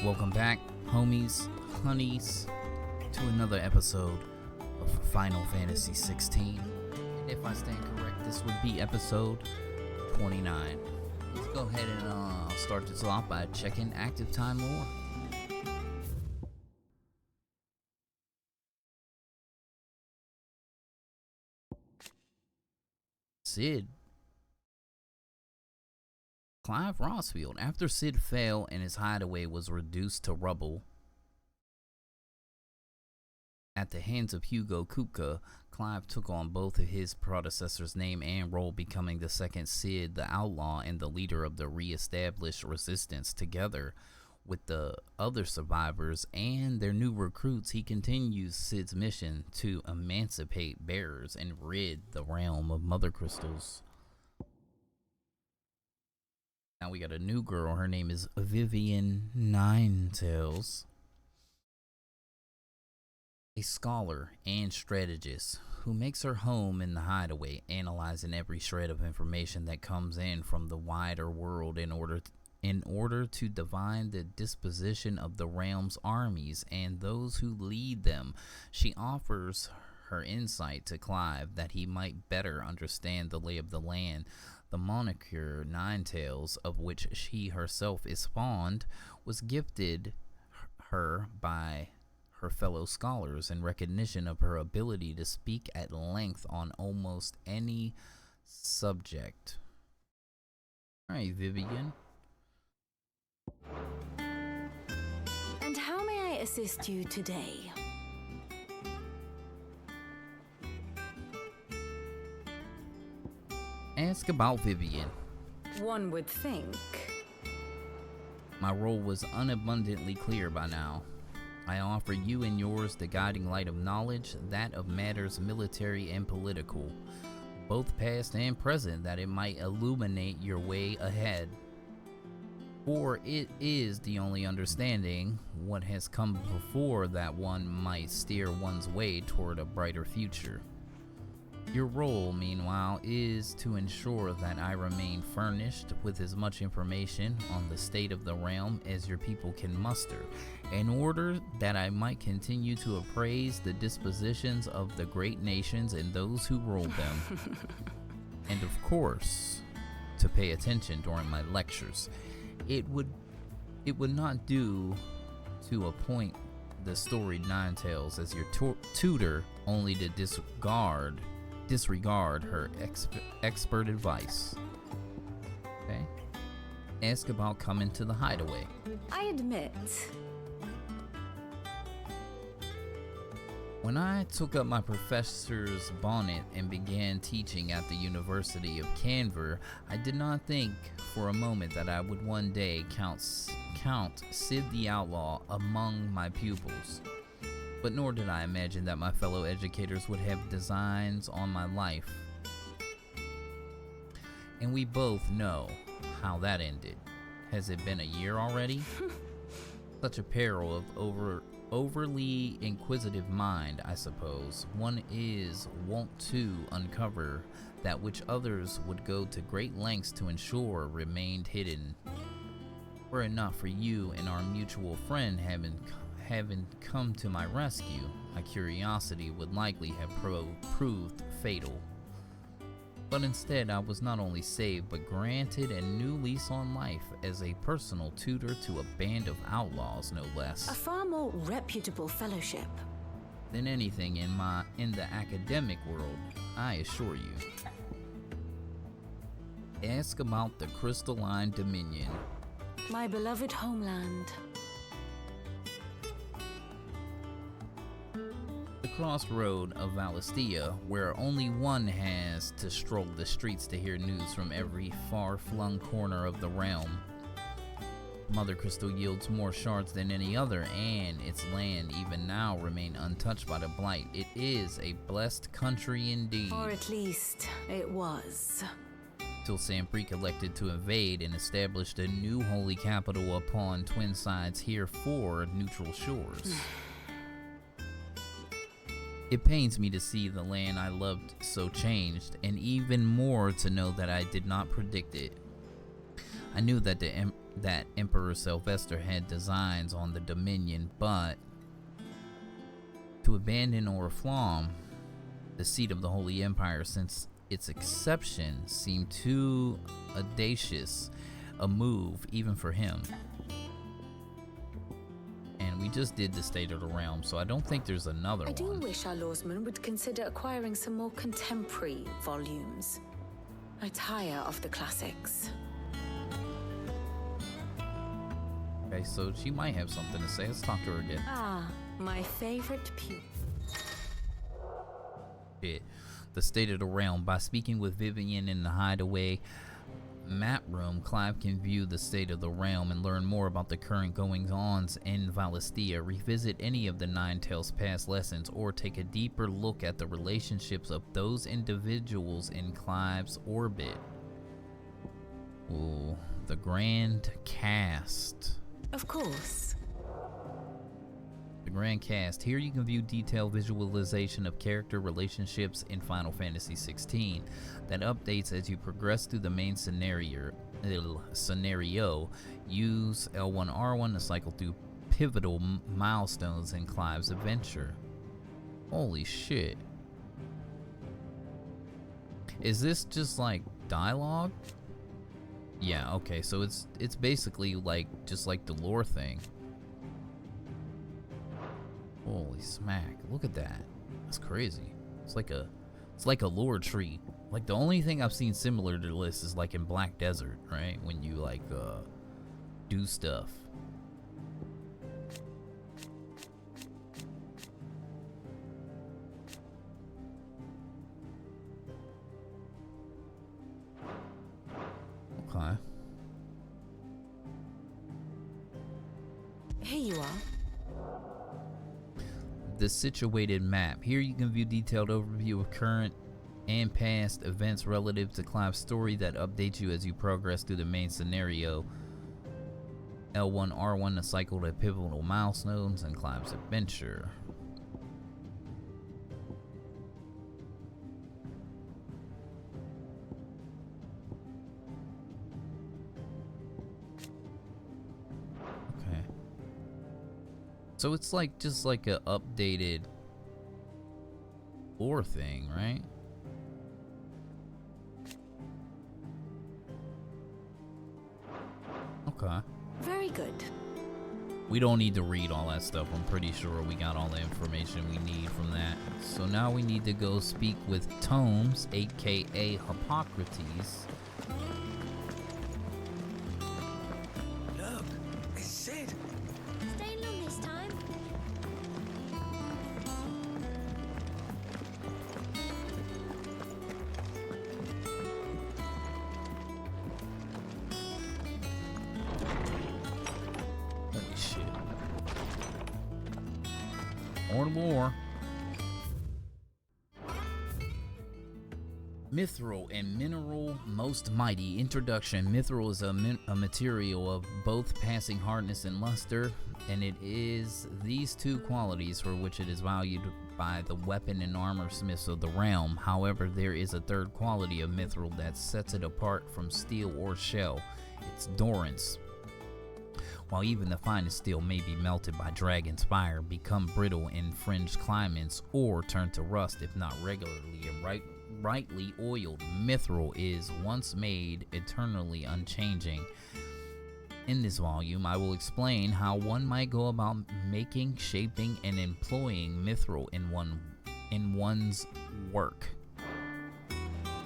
Welcome back, homies, honeys, to another episode of Final Fantasy XVI. And if I stand correct, this would be episode 29. Let's go ahead and start this off by checking active time lore. Sid. Clive Rossfield. After Sid fell and his hideaway was reduced to rubble at the hands of Hugo Kupka, Clive took on both of his predecessor's name and role, becoming the second Sid, the outlaw, and the leader of the re-established resistance. Together with the other survivors and their new recruits, he continues Sid's mission to emancipate bearers and rid the realm of mother crystals. Now we got a new girl. Her name is Vivian Ninetails, a scholar and strategist who makes her home in the hideaway, analyzing every shred of information that comes in from the wider world in order to divine the disposition of the realm's armies and those who lead them. She offers her insight to Clive that he might better understand the lay of the land. The moniker Ninetails, of which she herself is fond, was gifted her by her fellow scholars in recognition of her ability to speak at length on almost any subject. Alright, Vivian. And how may I assist you today? Ask about Vivian. One would think. My role was unabundantly clear by now. I offer you and yours the guiding light of knowledge, that of matters military and political, both past and present, that it might illuminate your way ahead. For it is the only understanding what has come before that one might steer one's way toward a brighter future. Your role, meanwhile, is to ensure that I remain furnished with as much information on the state of the realm as your people can muster, in order that I might continue to appraise the dispositions of the great nations and those who rule them. And of course, to pay attention during my lectures. It would not do to appoint the storied Ninetails as your tutor only to disregard her expert advice. Okay? Ask about coming to the hideaway. I admit. When I took up my professor's bonnet and began teaching at the University of Canver, I did not think for a moment that I would one day count Sid the Outlaw among my pupils. But nor did I imagine that my fellow educators would have designs on my life. And we both know how that ended. Has it been a year already? Such a peril of overly inquisitive mind, I suppose. One is wont to uncover that which others would go to great lengths to ensure remained hidden. Were it not for you and our mutual friend having come to my rescue, my curiosity would likely have proved fatal. But instead, I was not only saved, but granted a new lease on life as a personal tutor to a band of outlaws, no less. A far more reputable fellowship Than anything in the academic world, I assure you. Ask about the Crystalline Dominion. My beloved homeland. The crossroad of Valistia, where only one has to stroll the streets to hear news from every far-flung corner of the realm. Mother Crystal yields more shards than any other, and its land even now remain untouched by the blight. It is a blessed country indeed. Or at least, it was. Till Sanbreque elected to invade and established a new holy capital upon twin sides here for neutral shores. It pains me to see the land I loved so changed, and even more to know that I did not predict it. I knew that that Emperor Sylvester had designs on the Dominion, but to abandon Oriflamme, the seat of the Holy Empire, since its exception, seemed too audacious a move even for him. And we just did the State of the Realm, so I don't think there's another one. I do wish our lawsman would consider acquiring some more contemporary volumes. I tire of the classics. Okay, so she might have something to say. Let's talk to her again. Ah, my favorite pupil. The State of the Realm. By speaking with Vivian in the Hideaway map room, Clive can view the State of the Realm and learn more about the current goings-ons in Valisthea, revisit any of the Nine Tails past lessons, or take a deeper look at the relationships of those individuals in Clive's orbit. Ooh, the Grand Cast. Of course. The Grand Cast. Here you can view detailed visualization of character relationships in Final Fantasy XVI that updates as you progress through the main scenario. Use L1R1 to cycle through pivotal milestones in Clive's adventure. Holy shit. Is this just like dialogue? Yeah, okay, so it's basically like just like the lore thing. Holy smack, look at that. That's crazy. It's like a lore tree. Like the only thing I've seen similar to this is like in Black Desert, right? When you like do stuff. Okay. Here you are. The situated map. Here you can view detailed overview of current and past events relative to Clive's story that updates you as you progress through the main scenario. L1R1 to cycle to pivotal milestones in Clive's adventure. So it's like just like a updated lore thing, right? Okay. Very good. We don't need to read all that stuff. I'm pretty sure we got all the information we need from that. So now we need to go speak with Tomes, aka Hippocrates. Look, it's Sid. Staying long this time? Holy shit. More lore. Mithril and mineral most mighty. Introduction. Mithril is a material of both passing hardness and luster, and it is these two qualities for which it is valued by the weapon and armor smiths of the realm. However, there is a third quality of mithril that sets it apart from steel or shell. Its durance. While even the finest steel may be melted by dragon's fire, become brittle in fringed climates, or turn to rust if not regularly and rightly oiled, mithril is once made eternally unchanging. In this volume, I will explain how one might go about making, shaping, and employing mithril in one's work.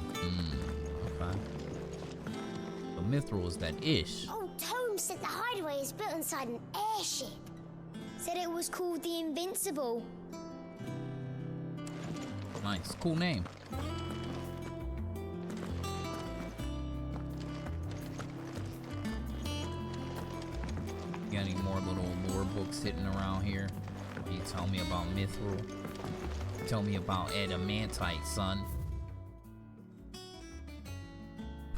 Okay. So mithril is that ish. Oh, Tome said the hideaway is built inside an airship. Said it was called the Invincible. Nice, cool name. Got any more little lore books sitting around here? You tell me about mithril. Tell me about adamantite, son.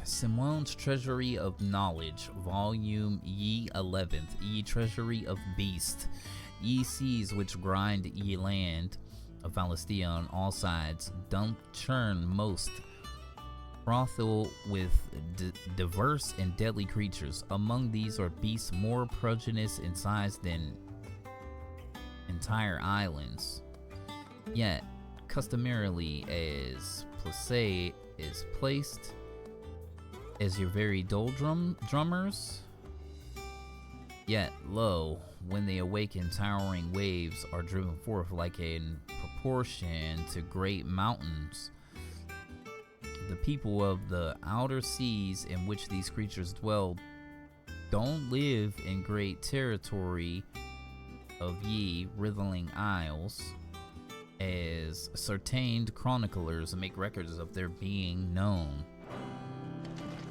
Simone's Treasury of Knowledge, Volume Ye 11th, Ye Treasury of Beast. Ye seas which grind ye land of Valisthea on all sides, dump churn most brothel with diverse and deadly creatures. Among these are beasts more prodigious in size than entire islands. Yet, customarily as Placé is placed as your very drummers. Yet, lo, when they awaken, towering waves are driven forth like in proportion to great mountains. The people of the outer seas in which these creatures dwell don't live in great territory of ye writhing isles, as certain chroniclers make records of their being known.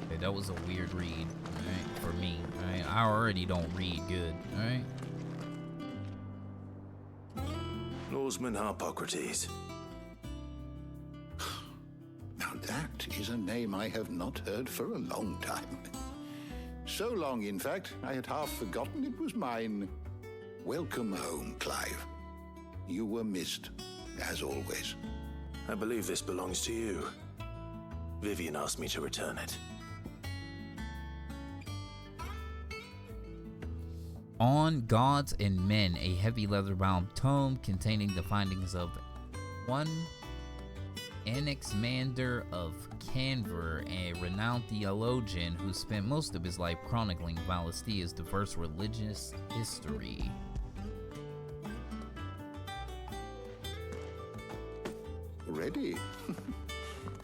Okay, that was a weird read, right, for me. Right? I already don't read good, right? Norseman Harpocrates. Now that is a name I have not heard for a long time. So long, in fact, I had half forgotten it was mine. Welcome home, Clive. You were missed, as always. I believe this belongs to you. Vivian asked me to return it. On Gods and Men, a heavy leather-bound tome containing the findings of one Anaximander of Canver, a renowned theologian who spent most of his life chronicling Valistia's diverse religious history. Ready?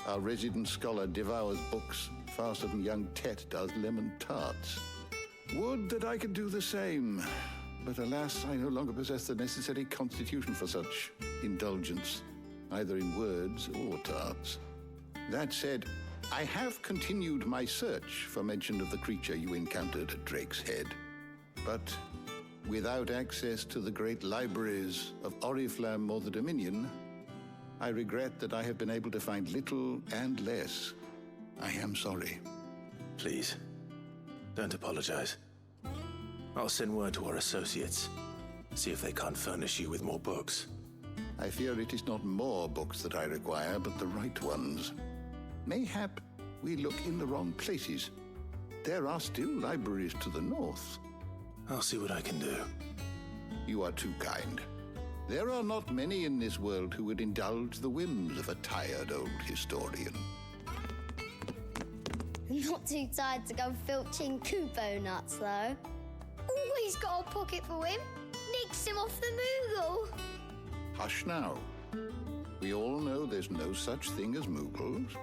Our resident scholar devours books faster than young Tet does lemon tarts. Would that I could do the same, but alas, I no longer possess the necessary constitution for such indulgence, either in words or tarts. That said, I have continued my search for mention of the creature you encountered at Drake's Head, but without access to the great libraries of Oriflamme or the Dominion, I regret that I have been able to find little and less. I am sorry. Please, don't apologize. I'll send word to our associates, see if they can't furnish you with more books. I fear it is not more books that I require, but the right ones. Mayhap we look in the wrong places. There are still libraries to the north. I'll see what I can do. You are too kind. There are not many in this world who would indulge the whims of a tired old historian. Not too tired to go filching Kupo nuts, though. Always got a pocket for him. Nicks him off the Moogle. Hush now. We all know there's no such thing as Moogles.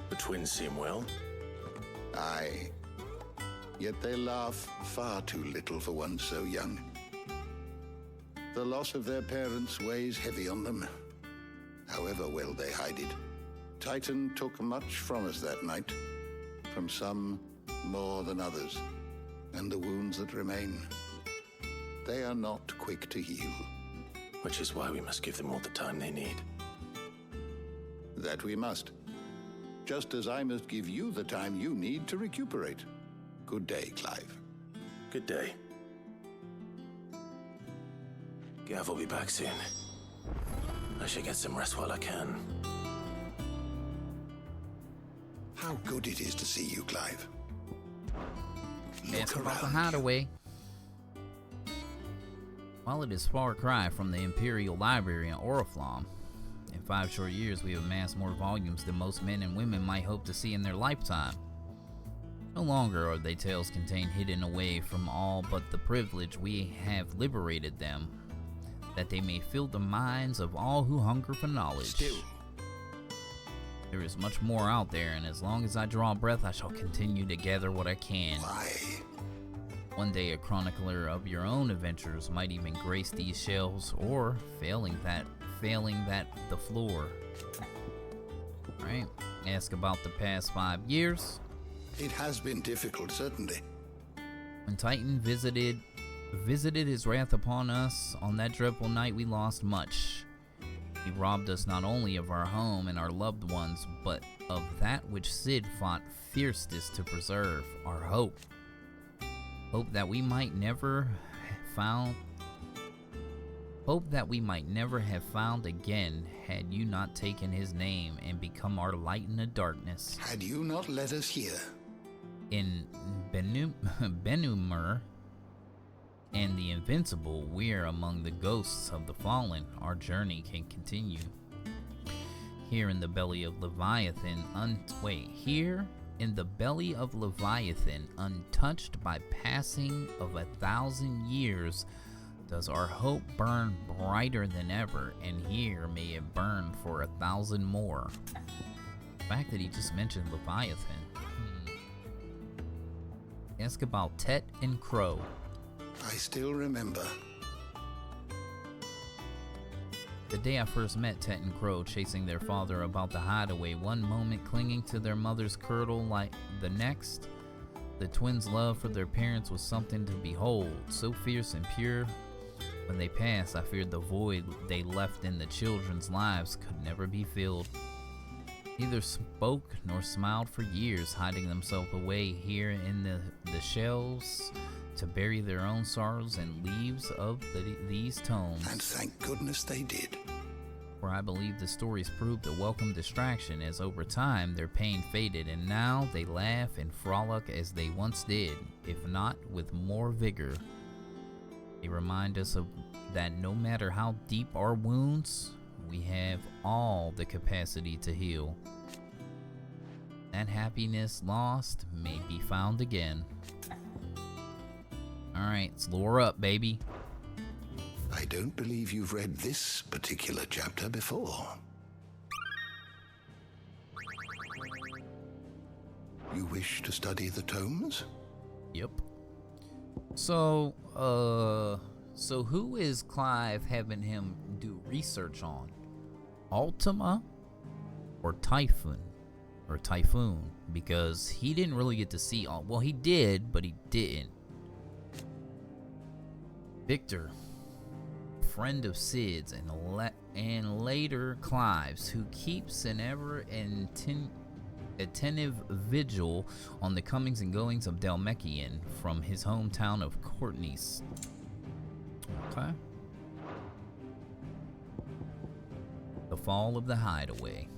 The twins seem well. Aye. Yet they laugh far too little for one so young. The loss of their parents weighs heavy on them, however well they hide it. Titan took much from us that night, from some more than others, and the wounds that remain, they are not quick to heal. Which is why we must give them all the time they need. That we must. Just as I must give you the time you need to recuperate. Good day, Clive. Good day. Gav will be back soon. I should get some rest while I can. How good it is to see you, Clive. Ask Look about the around hideaway. While it is far cry from the Imperial Library in Oriflamme, in 5 short years we have amassed more volumes than most men and women might hope to see in their lifetime. No longer are they tales contained hidden away from all but the privilege. We have liberated them, that they may fill the minds of all who hunger for knowledge. Still, there is much more out there, and as long as I draw breath, I shall continue to gather what I can. why? One day a chronicler of your own adventures might even grace these shelves, or failing that, the floor. Right? Ask about the past 5 years. It has been difficult, certainly. When Titan visited his wrath upon us on that dreadful night, we lost much. He robbed us not only of our home and our loved ones, but of that which Sid fought fiercest to preserve, our hope. Hope that we might never Hope that we might never have found again had you not taken his name and become our light in the darkness. Had you not led us here. In Benumur and the Invincible, we are among the ghosts of the fallen. Our journey can continue. Here in the belly of Leviathan, untouched by passing of 1,000 years, does our hope burn brighter than ever, and here may it burn for 1,000 more. The fact that he just mentioned Leviathan. Ask about Tet and Crow. I still remember. The day I first met Tet and Crow chasing their father about the hideaway, one moment clinging to their mother's kirtle like the next, the twins' love for their parents was something to behold, so fierce and pure. When they passed, I feared the void they left in the children's lives could never be filled. Neither spoke nor smiled for years, hiding themselves away here in the shelves to bury their own sorrows and leaves of these tomes. And thank goodness they did. For I believe the stories proved a welcome distraction, as over time their pain faded, and now they laugh and frolic as they once did, if not with more vigor. They remind us of that no matter how deep our wounds, we have all the capacity to heal. That happiness lost may be found again. Alright, let's lure up, baby. I don't believe you've read this particular chapter before. You wish to study the tomes? Yep. So who is Clive having him do research on? Ultima or Typhoon? Or Typhoon? Because he didn't really get to see all. Well, he did, but he didn't. Victor, friend of Sid's and later Clive's, who keeps an ever attentive vigil on the comings and goings of Dhalmekian from his hometown of Courtney's. Okay. The Fall of the Hideaway.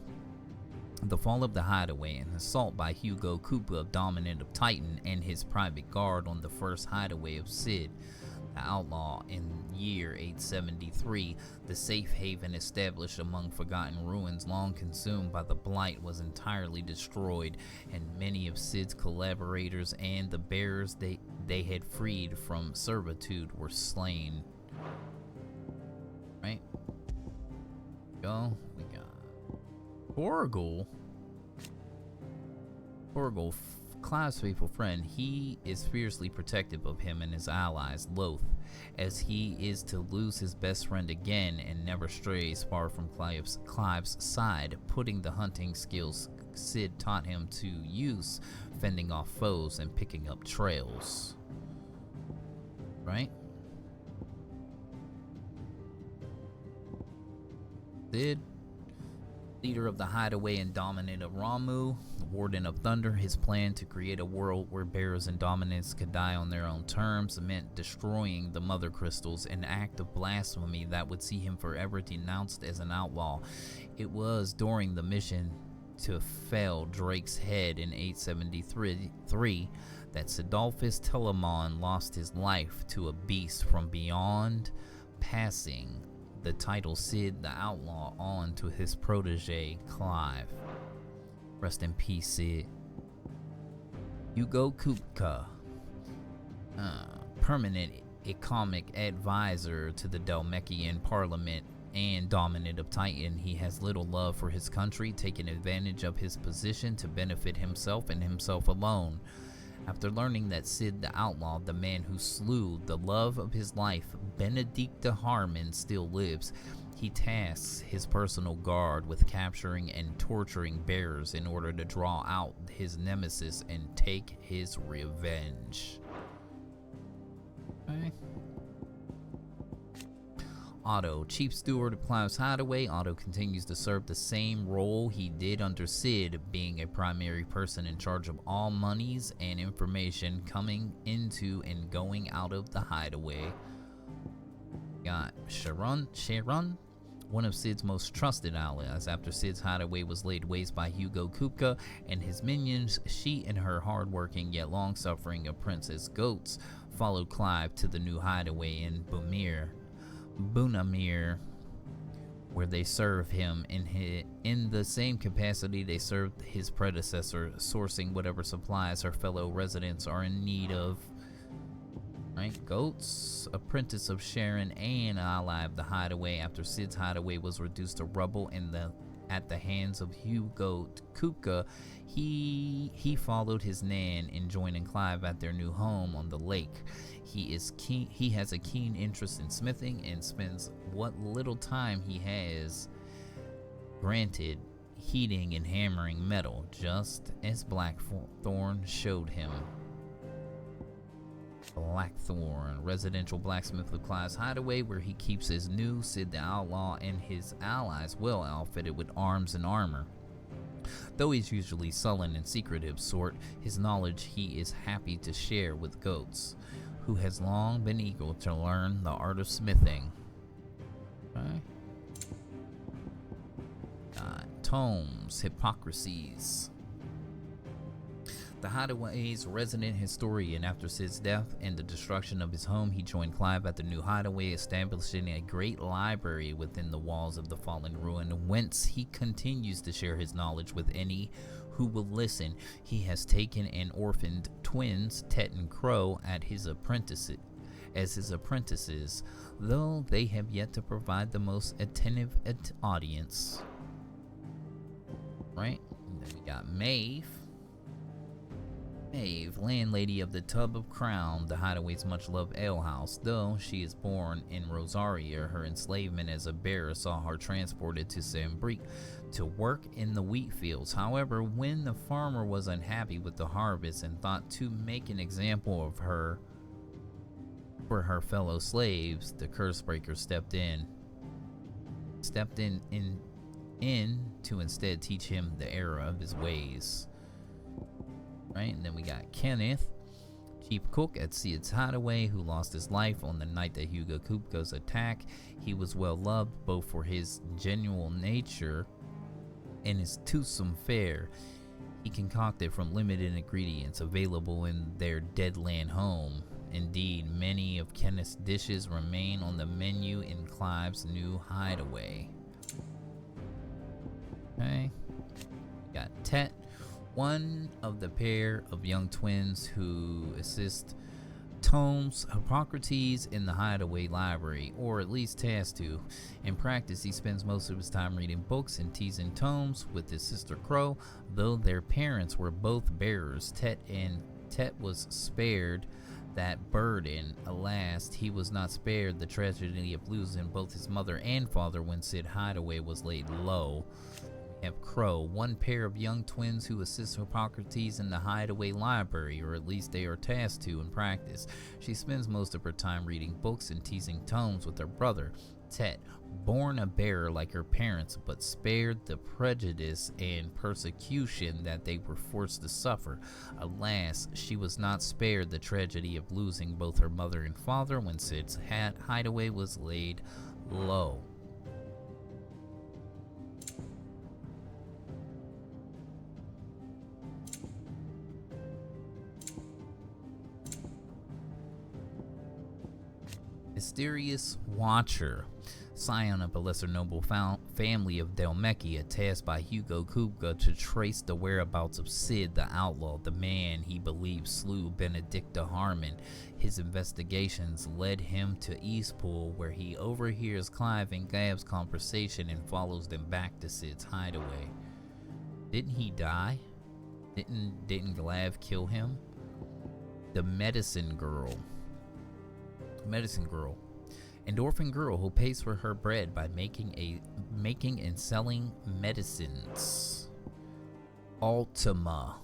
The Fall of the Hideaway, an assault by Hugo Kupa, dominant of Titan, and his private guard on the first hideaway of Sid, the outlaw, in year 873. The safe haven established among forgotten ruins long consumed by the blight was entirely destroyed, and many of Sid's collaborators and the bearers they had freed from servitude were slain. Right? Go. We got Torgal, Clive's faithful friend. He is fiercely protective of him and his allies, loath as he is to lose his best friend again, and never strays far from Clive's side, putting the hunting skills Sid taught him to use, fending off foes and picking up trails. Right? Sid, leader of the hideaway and dominant of Ramu, warden of Thunder, his plan to create a world where bearers and dominants could die on their own terms meant destroying the mother crystals, an act of blasphemy that would see him forever denounced as an outlaw. It was during the mission to fell Drake's head in 873 that Sidolphus Telamon lost his life to a beast from beyond, passing the title Sid the Outlaw on to his protege, Clive. Rest in peace, Sid. Hugo Kupka, permanent economic advisor to the Dhalmekian Parliament and dominant of Titan, he has little love for his country, taking advantage of his position to benefit himself and himself alone. After learning that Sid the Outlaw, the man who slew the love of his life, Benedicta Harmon, still lives, he tasks his personal guard with capturing and torturing bearers in order to draw out his nemesis and take his revenge. Okay. Otto, chief steward of Clive's hideaway. Otto continues to serve the same role he did under Sid, being a primary person in charge of all monies and information coming into and going out of the hideaway. Got Sharon, one of Sid's most trusted allies. After Sid's hideaway was laid waste by Hugo Kupka and his minions, she and her hardworking yet long-suffering apprentice Goats followed Clive to the new hideaway in Bunamir, where they serve him in the same capacity they served his predecessor, sourcing whatever supplies her fellow residents are in need of. Right, Goats, apprentice of Sharon and ally of the hideaway. After Sid's hideaway was reduced to rubble at the hands of Hugo Kupka, he followed his nan in joining Clive at their new home on the lake. He has a keen interest in smithing and spends what little time he has granted heating and hammering metal, just as Blackthorn showed him. Blackthorn, residential blacksmith of Clive's hideaway, where he keeps his new Sid the Outlaw and his allies well outfitted with arms and armor. Though he's usually sullen and secretive sort, his knowledge he is happy to share with Goats, who has long been eager to learn the art of smithing. Okay. Tomes, hypocrisies. The hideaway's resident historian. After Sid's death and the destruction of his home, he joined Clive at the new hideaway, establishing a great library within the walls of the fallen ruin, whence he continues to share his knowledge with any who will listen. He has taken and orphaned twins, Tet and Crow, as his apprentices, though they have yet to provide the most attentive audience. Right? And then we got Maeve, landlady of the Tub of Crown, the hideaway's much-loved alehouse. Though she is born in Rosaria, her enslavement as a bearer saw her transported to Sambrique to work in the wheat fields. However, when the farmer was unhappy with the harvest and thought to make an example of her for her fellow slaves, the Cursebreaker stepped in to instead teach him the error of his ways. Right, and then we got Kenneth, chief cook at Sid's hideaway, who lost his life on the night that Hugo Kupka's attack. He was well loved both for his genuine nature and his toothsome fare he concocted from limited ingredients available in their deadland home. Indeed, many of Kenneth's dishes remain on the menu in Clive's new hideaway. Okay, we got Tet, one of the pair of young twins who assist Tomes Hippocrates in the hideaway library, or at least tasked to. In practice, he spends most of his time reading books and teasing Tomes with his sister Crow. Though their parents were both bearers, Tet was spared that burden. Alas, he was not spared the tragedy of losing both his mother and father when Sid hideaway was laid low. Have Crow, one pair of young twins who assist Hippocrates in the hideaway library, or at least they are tasked to in practice. She spends most of her time reading books and teasing Tomes with her brother, Tet, born a bearer like her parents, but spared the prejudice and persecution that they were forced to suffer. Alas, she was not spared the tragedy of losing both her mother and father when Sid's hideaway was laid low. Mysterious Watcher, scion of a lesser noble family of Delmechia, tasked by Hugo Kupka to trace the whereabouts of Sid the Outlaw, the man he believed slew Benedicta Harmon. His investigations led him to Eastpool, where he overhears Clive and Gab's conversation and follows them back to Sid's hideaway. Didn't he die? Didn't Glav kill him? The Medicine Girl, an orphan girl who pays for her bread by making and selling medicines. Ultima,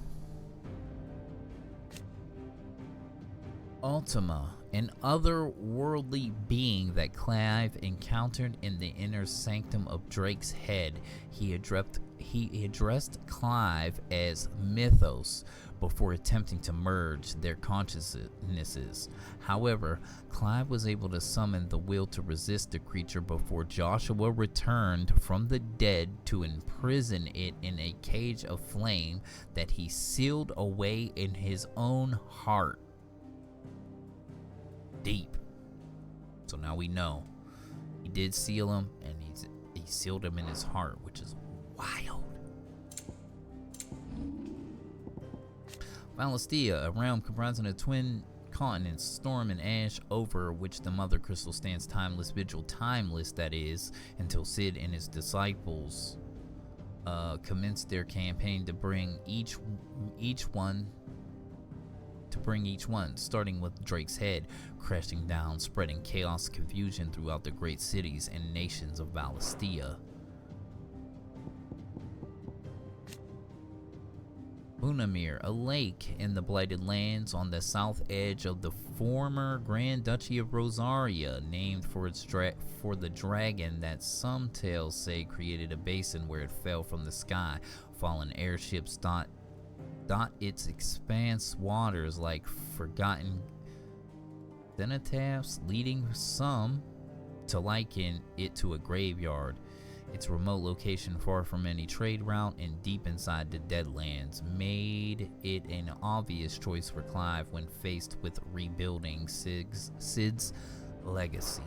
an otherworldly being that Clive encountered in the inner sanctum of Drake's head. He addressed Clive as Mythos, before attempting to merge their consciousnesses. However, Clive was able to summon the will to resist the creature before Joshua returned from the dead to imprison it in a cage of flame that he sealed away in his own heart. Deep. So now we know he did seal him, and he sealed him in his heart, which is wild. Valistia, a realm comprising of twin continents, Storm and Ash, over which the Mother Crystal stands timeless vigil. Timeless, that is, until Sid and his disciples commenced their campaign to bring each one, starting with Drake's Head, crashing down, spreading chaos and confusion throughout the great cities and nations of Valistia. Bunamir, a lake in the Blighted Lands on the south edge of the former Grand Duchy of Rosaria, named for the dragon that some tales say created a basin where it fell from the sky. Fallen airships dot its expanse waters like forgotten cenotaphs, leading some to liken it to a graveyard. Its remote location, far from any trade route and deep inside the Deadlands, made it an obvious choice for Clive when faced with rebuilding Sid's legacy.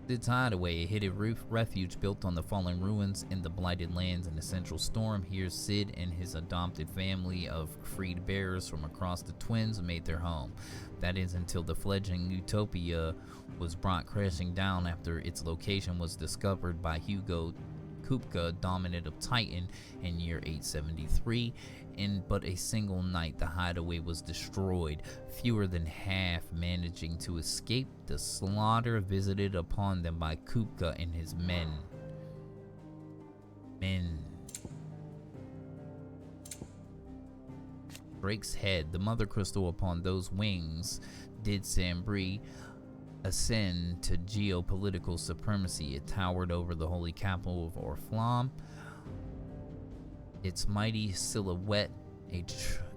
Sid's Hideaway, a hidden refuge built on the fallen ruins in the Blighted Lands in the Central Storm. Here, Sid and his adopted family of freed bearers from across the Twins made their home. That is until the fledgling utopia was brought crashing down after its location was discovered by Hugo Kupka, dominant of Titan, in year 873. In but a single night, the hideaway was destroyed, fewer than half managing to escape the slaughter visited upon them by Kupka and his men. Drake's Head, the Mother Crystal upon those wings, did Sambri ascend to geopolitical supremacy. It towered over the holy capital of Orflam, its mighty silhouette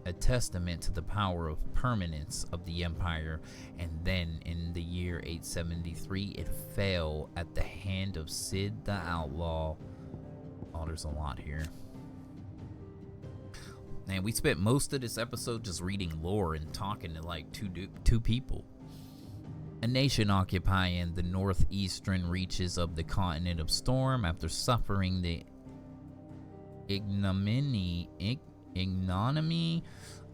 a testament to the power of permanence of the empire. And then in the year 873 it fell at the hand of Sid the Outlaw. Oh, there's a lot here. Man, we spent most of this episode just reading lore and talking to like two people. A nation occupying the northeastern reaches of the continent of Storm after suffering the ignominy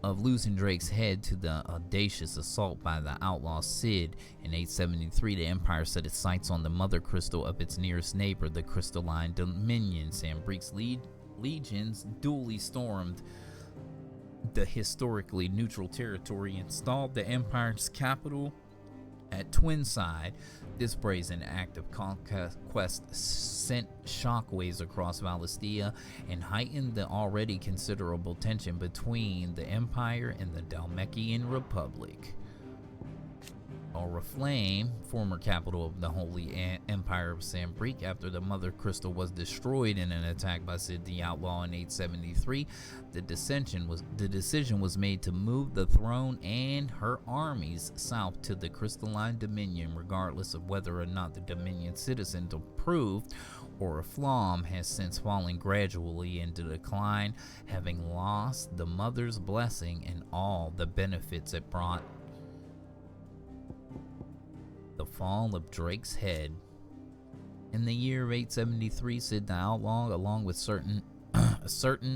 of losing Drake's Head to the audacious assault by the outlaw Sid. In 873, the Empire set its sights on the Mother Crystal of its nearest neighbor, the Crystalline Dominion. Sambrique's legions duly stormed the historically neutral territory, installed the Empire's capital at Twinside. This brazen act of conquest sent shockwaves across Valistia and heightened the already considerable tension between the Empire and the Dalmekian Republic. Oriflame, former capital of the Holy Empire of Sambrique, after the Mother Crystal was destroyed in an attack by Sid the Outlaw in 873, the decision was made to move the throne and her armies south to the Crystalline Dominion, regardless of whether or not the Dominion citizens approved. Oriflamme has since fallen gradually into decline, having lost the Mother's blessing and all the benefits it brought. The fall of Drake's Head. In the year 873, Sid the Outlaw, along with certain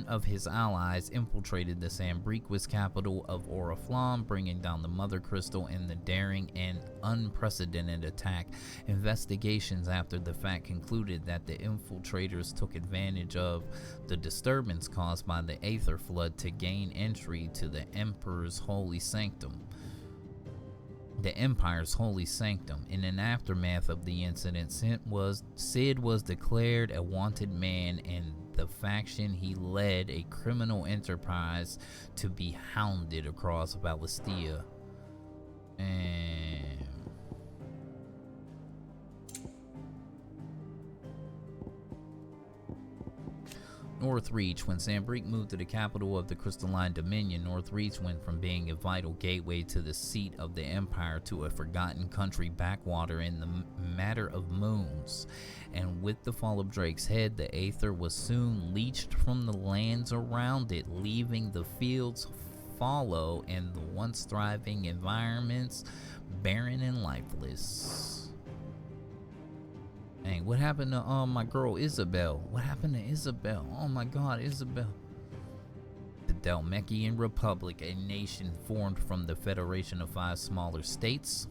of his allies, infiltrated the Sambrique's capital of Oriflamme, bringing down the Mother Crystal in the daring and unprecedented attack. Investigations after the fact concluded that the infiltrators took advantage of the disturbance caused by the Aether Flood to gain entry to the Empire's holy sanctum. In an aftermath of the incident, Sid was declared a wanted man, and the faction he led a criminal enterprise to be hounded across Valistia. And Northreach. When Sambrique moved to the capital of the Crystalline Dominion, Northreach went from being a vital gateway to the seat of the Empire to a forgotten country backwater in the matter of moons. And with the fall of Drake's head, the Aether was soon leached from the lands around it, leaving the fields fallow and the once thriving environments barren and lifeless. Dang, what happened to my girl Isabel? What happened to Isabel? Oh my god, Isabel. The Dalmekian Republic, a nation formed from the federation of 5 smaller states.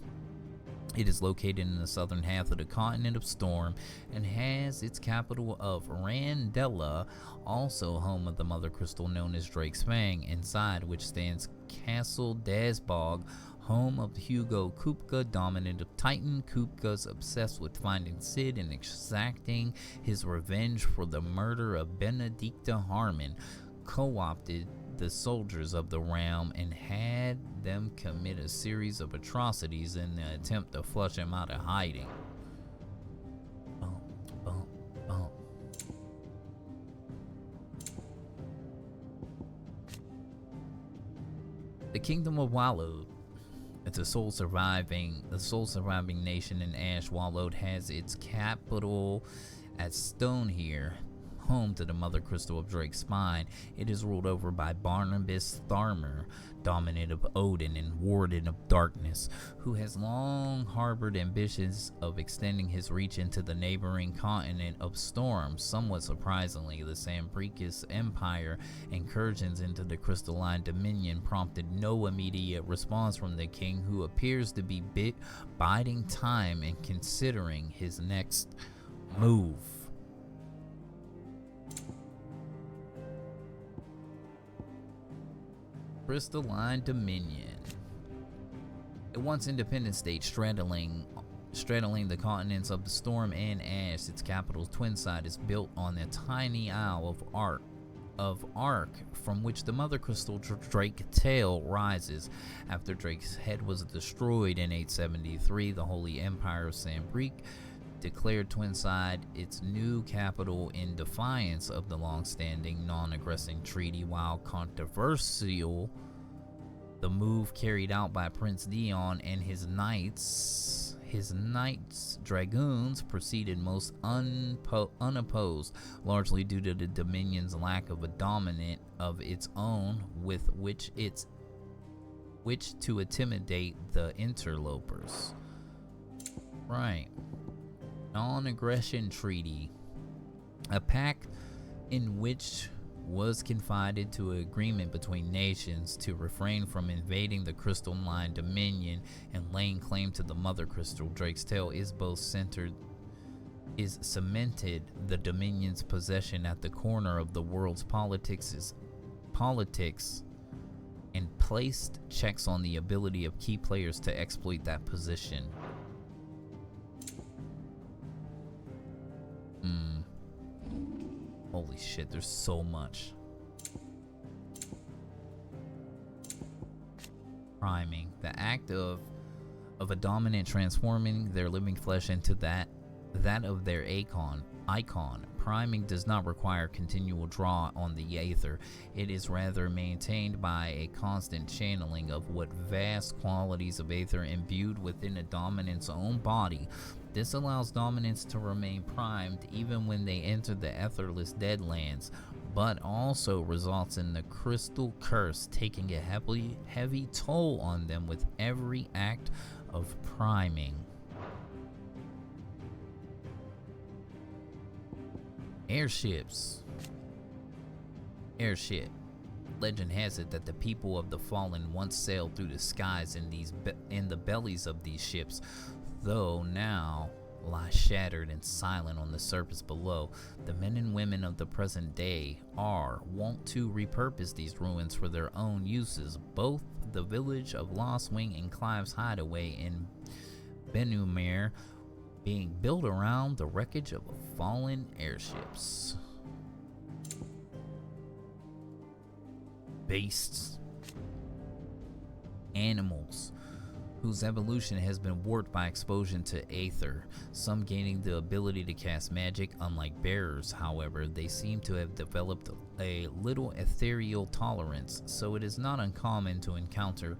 It is located in the southern half of the continent of Storm and has its capital of Randella, also home of the mother crystal known as Drake's Fang, inside which stands Castle Dazbog, home of Hugo Kupka, dominant of Titan. Kupka's obsessed with finding Sid and exacting his revenge for the murder of Benedicta Harmon, co-opted the soldiers of the realm and had them commit a series of atrocities in the attempt to flush him out of hiding. Bump, bump, bump. The Kingdom of Wallowed. It's the sole surviving nation in Ash. Wallowed has its capital at Stonehere, home to the mother crystal of Drake's spine. It is ruled over by Barnabas Tharmer, dominant of Odin and warden of darkness, who has long harbored ambitions of extending his reach into the neighboring continent of Storm. Somewhat surprisingly, the Sambriquis Empire incursions into the Crystalline Dominion prompted no immediate response from the king, who appears to be biding time and considering his next move. Crystalline Dominion, a once independent state straddling the continents of the Storm and Ash. Its capital's twin side is built on a tiny isle of Ark, from which the mother crystal Drake tail rises. After Drake's head was destroyed in 873, the Holy Empire of Sambrique declared Twinside its new capital in defiance of the long-standing non-aggressing treaty. While controversial, the move carried out by Prince Dion and his knights dragoons proceeded most unopposed, largely due to the Dominion's lack of a dominant of its own with which to intimidate the interlopers. Right. Non-aggression treaty, a pact in which was confided to an agreement between nations to refrain from invading the Crystalline Dominion and laying claim to the mother crystal. Drake's Tail is cemented the Dominion's possession at the corner of the world's politics and placed checks on the ability of key players to exploit that position. Holy shit, there's so much. Priming, the act of a dominant transforming their living flesh into that of their icon. Priming does not require continual draw on the Aether. It is rather maintained by a constant channeling of what vast qualities of Aether imbued within a dominant's own body. This allows dominants to remain primed even when they enter the Etherless Deadlands, but also results in the crystal curse taking a heavy toll on them with every act of priming. Airships. Airship. Legend has it that the people of the fallen once sailed through the skies in the bellies of these ships, though now lie shattered and silent on the surface below. The men and women of the present day want to repurpose these ruins for their own uses. Both the village of Lost Wing and Clive's hideaway in Benumere being built around the wreckage of fallen airships. Beasts. Animals whose evolution has been warped by exposure to aether, some gaining the ability to cast magic. Unlike bearers, however, they seem to have developed a little ethereal tolerance, so it is not uncommon to encounter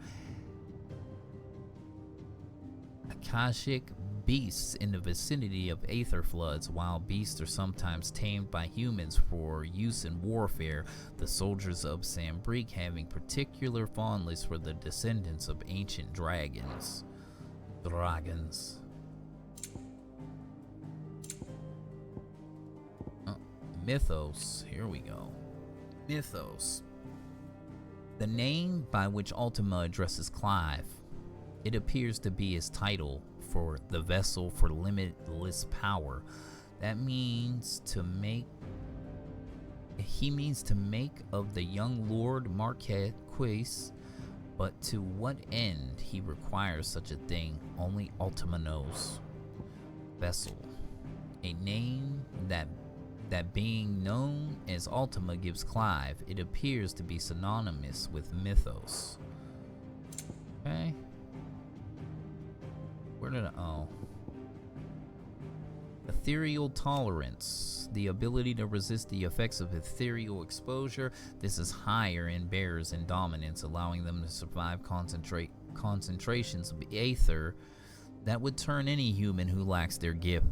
Akashic beasts in the vicinity of aether floods. While beasts are sometimes tamed by humans for use in warfare, the soldiers of Sambrique having particular fondness for the descendants of ancient dragons. Mythos. Here we go. Mythos. The name by which Ultima addresses Clive. It appears to be his title for the vessel for limitless power. That means to make. He means to make of the young Lord Marquette, but to what end he requires such a thing, only Ultima knows. Vessel. A name that being known as Ultima gives Clive. It appears to be synonymous with mythos. Okay. Where did ethereal tolerance, the ability to resist the effects of ethereal exposure. This is higher in bearers and dominance, allowing them to survive concentrations of aether that would turn any human who lacks their gift.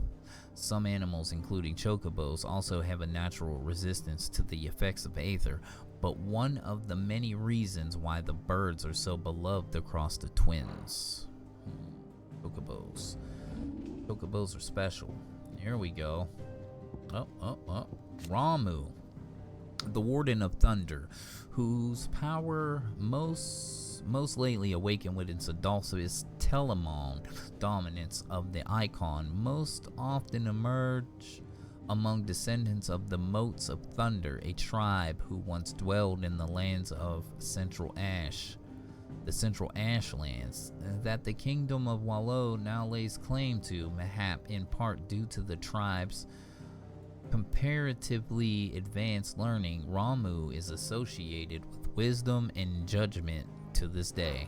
Some animals, including chocobos, also have a natural resistance to the effects of aether, but one of the many reasons why the birds are so beloved across the twins. Chocobos. Chocobos are special. Here we go. Ramu, the Warden of Thunder, whose power most lately awakened with its adulterous Telemon dominance of the icon, most often emerge among descendants of the Motes of Thunder, a tribe who once dwelled in the lands of Central Ash. The Central Ashlands, that the Kingdom of Wallow now lays claim to, mayhap in part due to the tribe's comparatively advanced learning. Ramu is associated with wisdom and judgment to this day.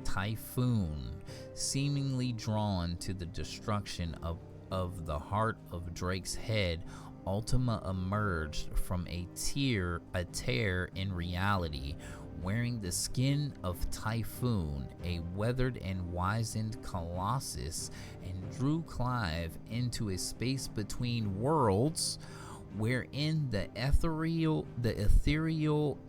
Typhoon, seemingly drawn to the destruction of the heart of Drake's head, Ultima emerged from a tear in reality, wearing the skin of Typhoon, a weathered and wizened colossus, and drew Clive into a space between worlds wherein the ethereal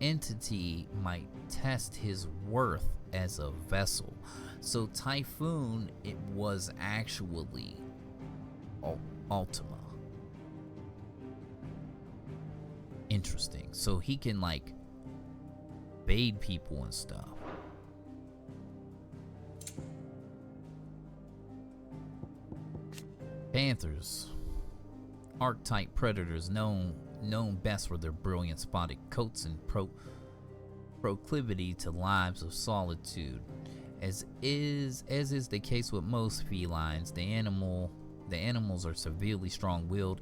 entity might test his worth as a vessel. So Typhoon, it was actually Ultima. Interesting. So he can like bait people and stuff. Panthers, archetype predators known best for their brilliant spotted coats and proclivity to lives of solitude. As is the case with most felines, the animals are severely strong-willed,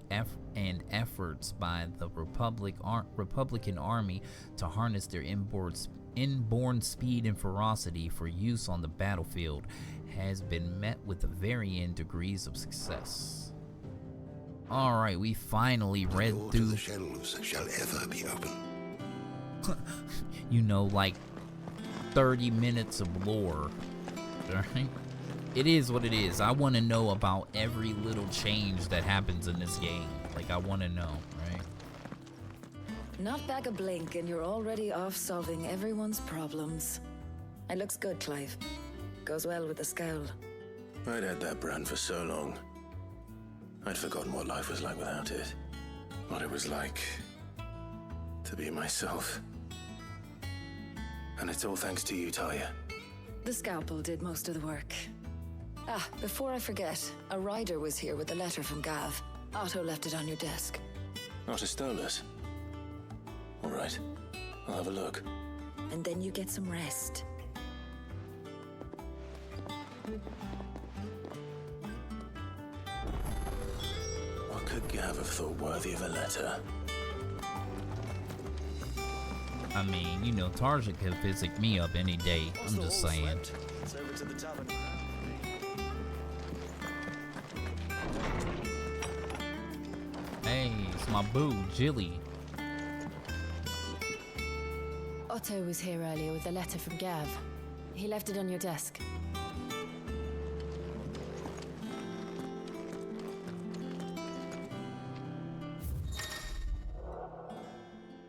and efforts by the Republican Army to harness their inborn speed and ferocity for use on the battlefield has been met with varying degrees of success. All right, we finally read through. The shelves shall ever be open. Like 30 minutes of lore. Right? It is what it is. I want to know about every little change that happens in this game. Like, I want to know, right? Not back a blink and you're already off solving everyone's problems. It looks good, Clive. Goes well with the scowl. I'd had that brand for so long. I'd forgotten what life was like without it. What it was like to be myself. And it's all thanks to you, Talia. The scalpel did most of the work. Before I forget, a rider was here with a letter from Gav. Otto left it on your desk. Otto stole us. All right, I'll have a look. And then you get some rest. What could Gav have thought worthy of a letter? I mean, Tarja could physic me up any day. I'm just saying. us over to the tavern. Hey, it's my boo, Jilly. Otto was here earlier with a letter from Gav. He left it on your desk.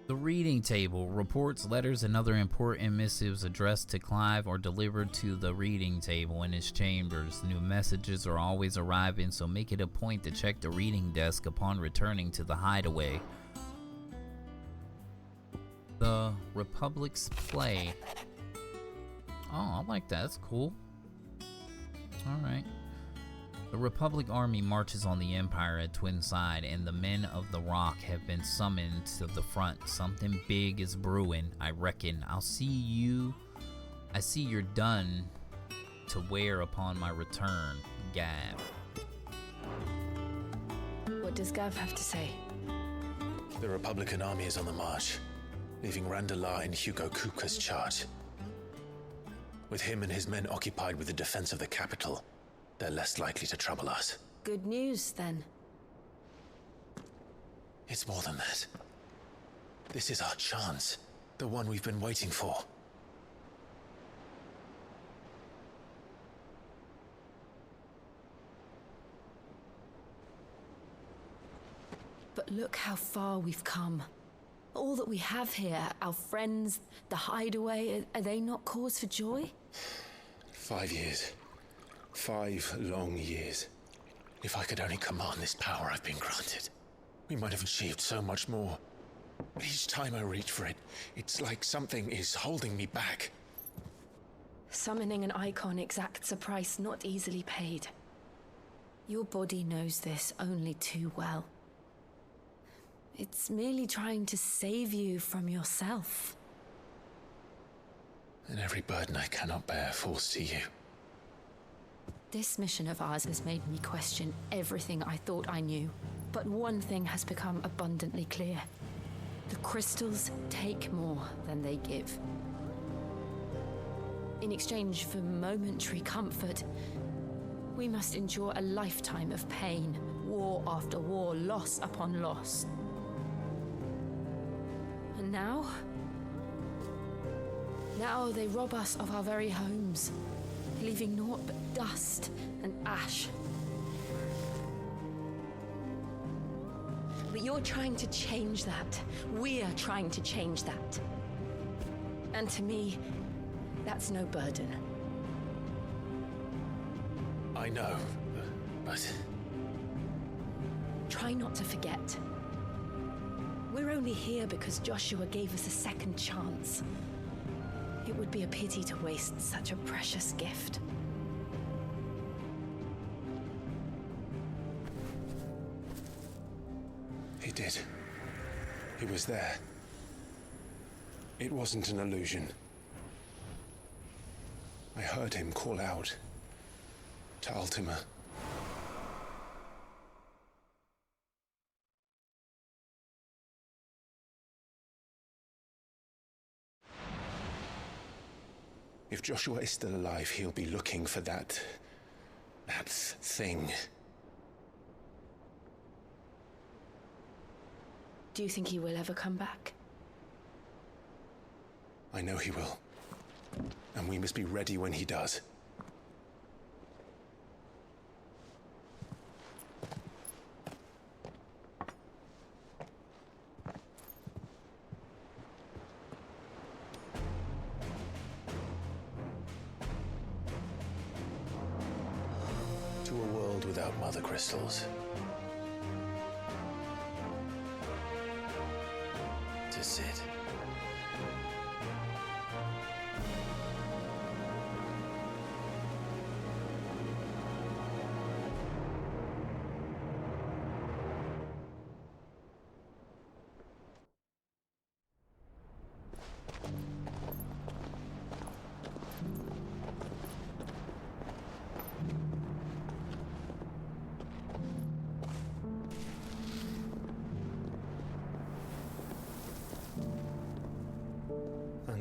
The reading table reports letters and other important missives addressed to Clive or delivered to the reading table in his chambers. New messages are always arriving, so make it a point to check the reading desk upon returning to the hideaway. The Republic's play. Oh, I like that. That's cool. Alright. The Republic army marches on the Empire at Twin Side, and the men of the Rock have been summoned to the front. Something big is brewing, I reckon. I see you're done to wear upon my return, Gav. What does Gav have to say? The Republican army is on the march, leaving Randalar in Hugo Kuka's charge. With him and his men occupied with the defense of the capital, they're less likely to trouble us. Good news, then. It's more than that. This is our chance, the one we've been waiting for. But look how far we've come. All that we have here, our friends, the hideaway, are they not cause for joy? 5 years. 5 long years. If I could only command this power I've been granted, we might have achieved so much more. But each time I reach for it, it's like something is holding me back. Summoning an icon exacts a price not easily paid. Your body knows this only too well. It's merely trying to save you from yourself. And every burden I cannot bear falls to you. This mission of ours has made me question everything I thought I knew. But one thing has become abundantly clear. The crystals take more than they give. In exchange for momentary comfort, we must endure a lifetime of pain, war after war, loss upon loss. And now they rob us of our very homes, leaving naught but dust and ash. But you're trying to change that. We're trying to change that. And to me, that's no burden. I know, but... Try not to forget. We're only here because Joshua gave us a second chance. It would be a pity to waste such a precious gift. He did. He was there. It wasn't an illusion. I heard him call out to Ultima. If Joshua is still alive, he'll be looking for that thing. Do you think he will ever come back? I know he will. And we must be ready when he does. To a world without mother crystals. To Sid.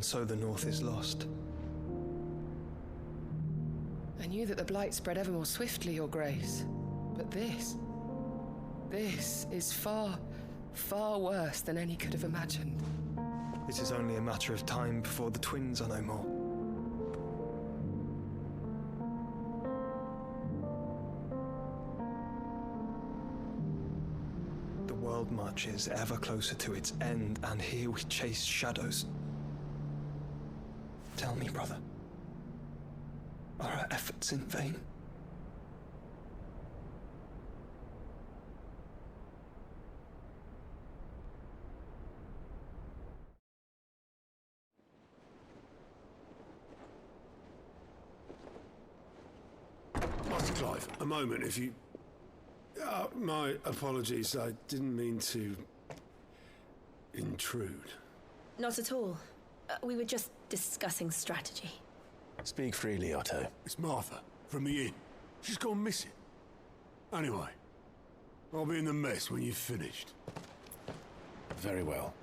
And so the North is lost. knew that the blight spread ever more swiftly, Your Grace. But this is far, far worse than any could have imagined. It is only a matter of time before the twins are no more. The world marches ever closer to its end, and here we chase shadows. Tell me, brother, are our efforts in vain? Master Clive, a moment, if you... my apologies, I didn't mean to... intrude. Not at all. We were just discussing strategy. Speak freely, Otto. It's Martha, from the inn. She's gone missing. Anyway, I'll be in the mess when you've finished. Very well.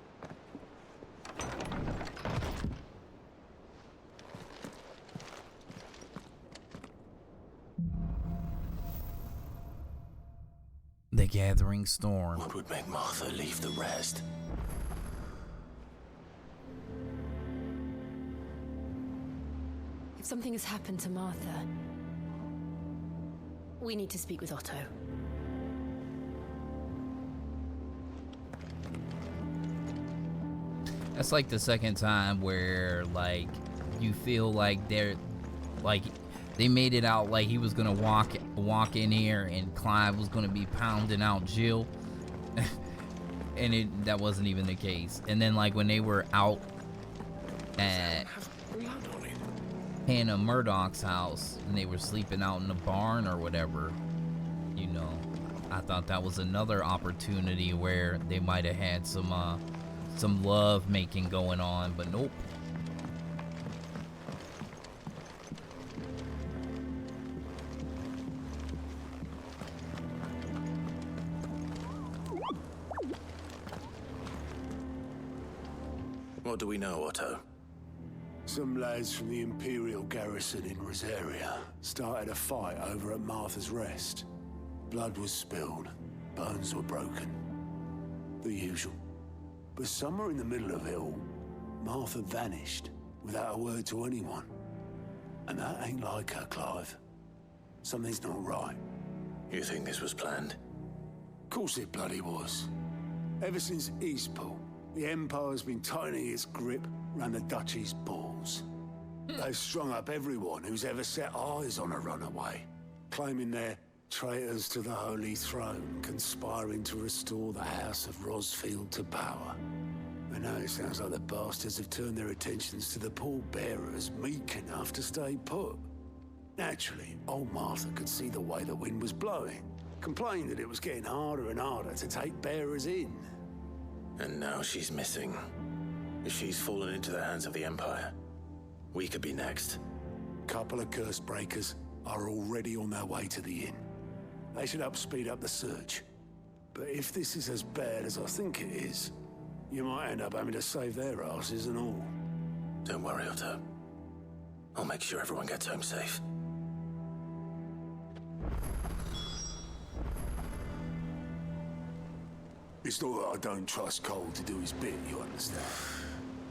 The gathering storm. What would make Martha leave the rest? If something has happened to Martha, we need to speak with Otto. That's like the second time where, like, you feel like they made it out like he was gonna walk in here and Clive was gonna be pounding out Jill, and that wasn't even the case. And then, like, when they were out at Hannah Murdoch's house and they were sleeping out in the barn or whatever, you know, I thought that was another opportunity where they might have had some love making going on, but nope. What do we know, Otto? Some lads from the Imperial garrison in Rosaria started a fight over at Martha's Rest. Blood was spilled, bones were broken. The usual. But somewhere in the middle of it all, Martha vanished without a word to anyone. And that ain't like her, Clive. Something's not right. You think this was planned? Of course it bloody was. Ever since Eastpool, the Empire's been tightening its grip around the Duchy's balls. They've strung up everyone who's ever set eyes on a runaway, claiming they're traitors to the Holy Throne, conspiring to restore the House of Rosfield to power. And now it sounds like the bastards have turned their attentions to the pallbearers meek enough to stay put. Naturally, old Martha could see the way the wind was blowing, complained that it was getting harder and harder to take bearers in. And now she's missing. If she's fallen into the hands of the Empire, we could be next. Couple of curse breakers are already on their way to the inn. They should speed up the search. But if this is as bad as I think it is, you might end up having to save their asses and all. Don't worry, Otto. I'll make sure everyone gets home safe. It's not that I don't trust Cole to do his bit, you understand?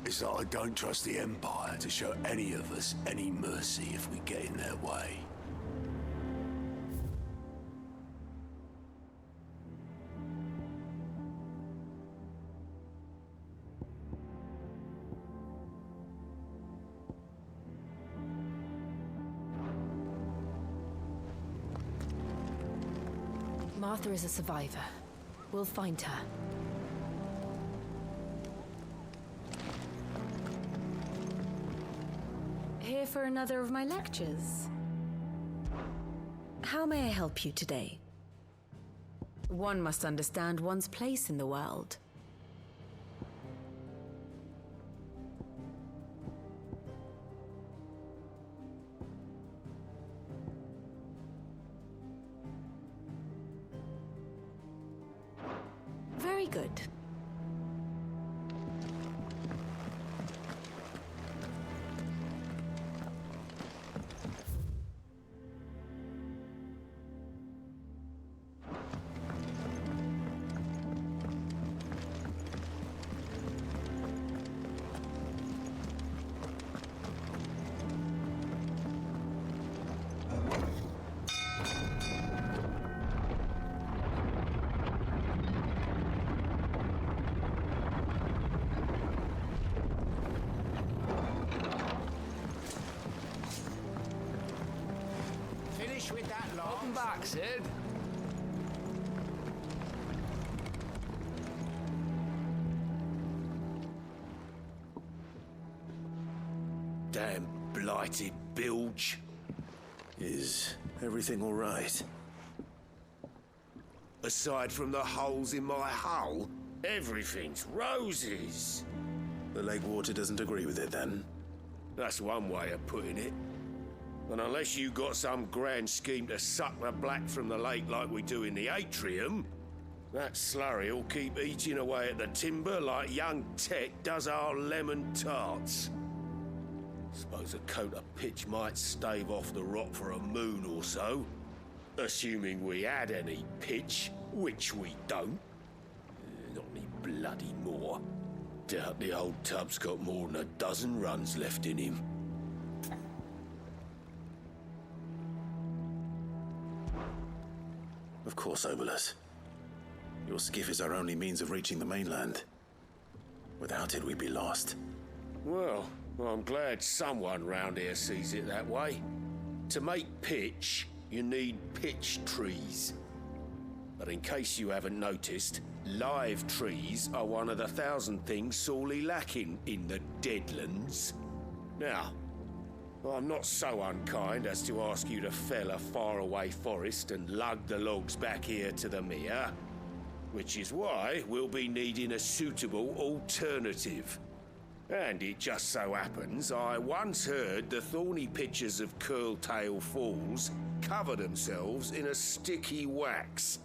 It's that I don't trust the Empire to show any of us any mercy if we get in their way. Martha is a survivor. We'll find her. Here for another of my lectures. How may I help you today? One must understand one's place in the world. Very good. axe head. Damn blighted bilge. Is everything all right? Aside from the holes in my hull, everything's roses. The lake water doesn't agree with it, then? That's one way of putting it. And unless you got some grand scheme to suck the black from the lake like we do in the atrium, that slurry will keep eating away at the timber like young Tet does our lemon tarts. Suppose a coat of pitch might stave off the rot for a moon or so. Assuming we had any pitch, which we don't. Not any bloody more. Doubt the old tub's got more than a dozen runs left in him. Of course, Obolus. Your skiff is our only means of reaching the mainland. Without it, we'd be lost. Well, I'm glad someone round here sees it that way. To make pitch, you need pitch trees. But in case you haven't noticed, live trees are one of the 1,000 things sorely lacking in the Deadlands. Now, I'm not so unkind as to ask you to fell a faraway forest and lug the logs back here to the mere, which is why we'll be needing a suitable alternative. And it just so happens I once heard the thorny pitchers of Curltail Falls cover themselves in a sticky wax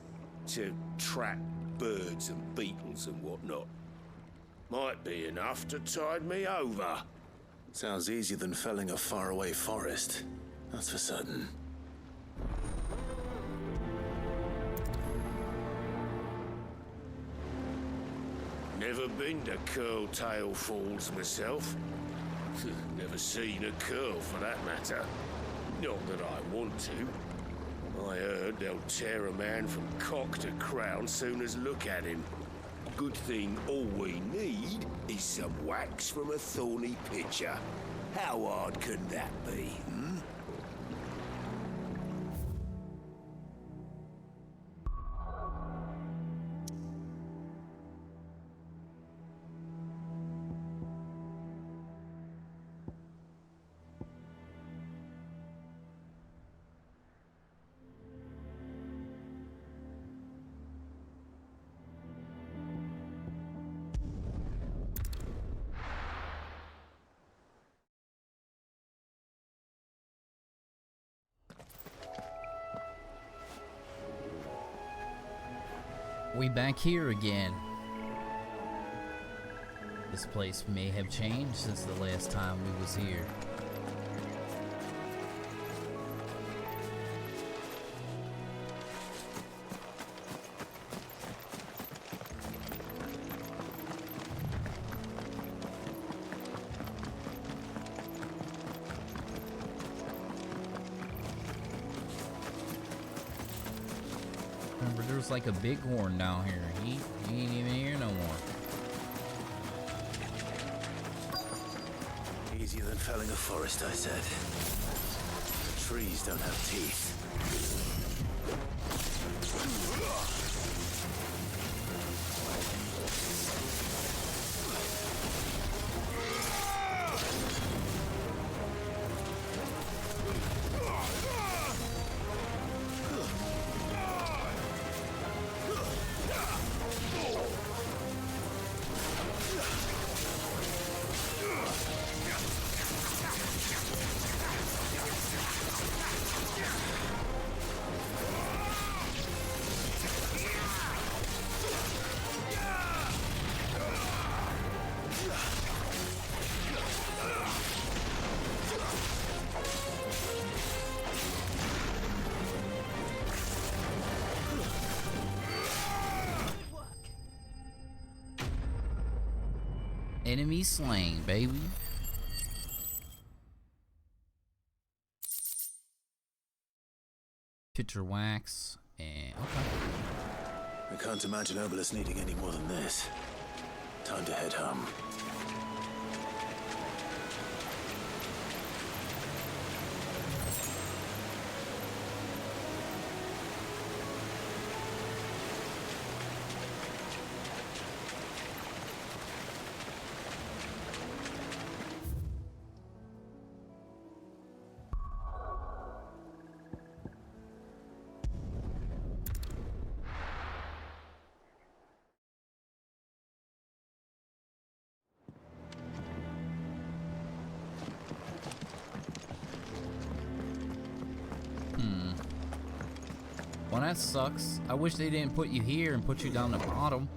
to trap birds and beetles and whatnot. Might be enough to tide me over. Sounds easier than felling a faraway forest. That's for certain. Never been to Curltail Falls myself. Never seen a curl for that matter. Not that I want to. I heard they'll tear a man from cock to crown soon as look at him. Good thing all we need is some wax from a thorny pitcher. How hard can that be, hmm? We back here again. This place may have changed since the last time we was here. Remember, there's like a bighorn down here. He ain't even here no more. Easier than felling a forest, I said. The trees don't have teeth. Enemy slain, baby. Pitcher wax and okay. I can't imagine Obolus needing any more than this. Time to head home. that sucks. I wish they didn't put you here and put you down the bottom.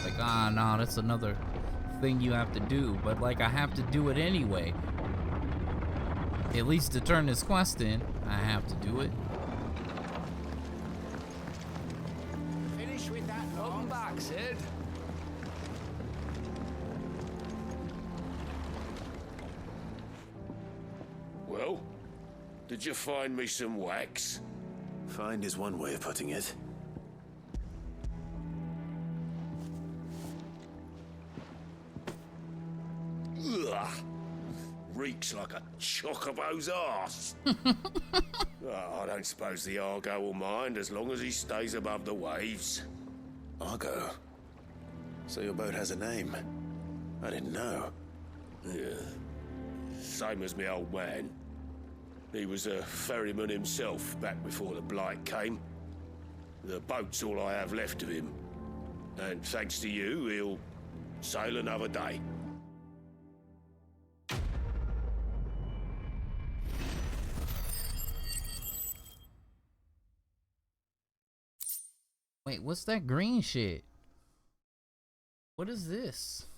Like, nah, that's another thing you have to do. But, like, I have to do it anyway. At least to turn this quest in, I have to do it. Finish with that. Welcome back, Sid. Well, did you find me some wax? Find is one way of putting it. Ugh. Reeks like a chocobo's arse. Oh, I don't suppose the Argo will mind as long as he stays above the waves. Argo? So your boat has a name? I didn't know. Yeah. Same as me old man. He was a ferryman himself back before the Blight came. The boat's all I have left of him. And thanks to you, he'll sail another day. Wait, what's that green shit? What is this?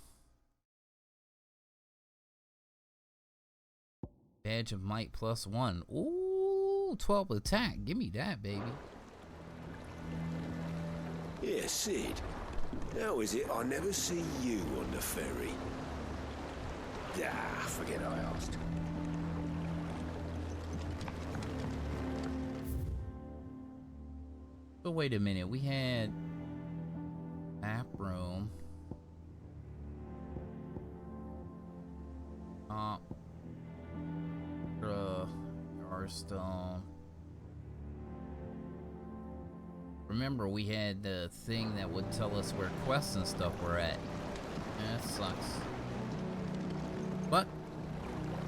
Badge of Might +1. Ooh, 12 attack. Give me that, baby. Yeah, Sid. How is it I never see you on the ferry? Ah, forget I asked. But wait a minute, we had map room. Yardstone. Remember, we had the thing that would tell us where quests and stuff were at. Yeah, that sucks. But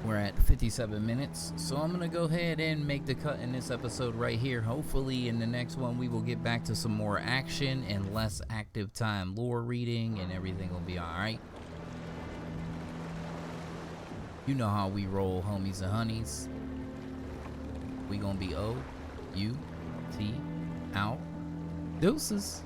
we're at 57 minutes, so I'm gonna go ahead and make the cut in this episode right here. Hopefully in the next one we will get back to some more action and less active time lore reading, and everything will be alright. You know how we roll, homies and honeys. We gonna be O-U-T out. Deuces.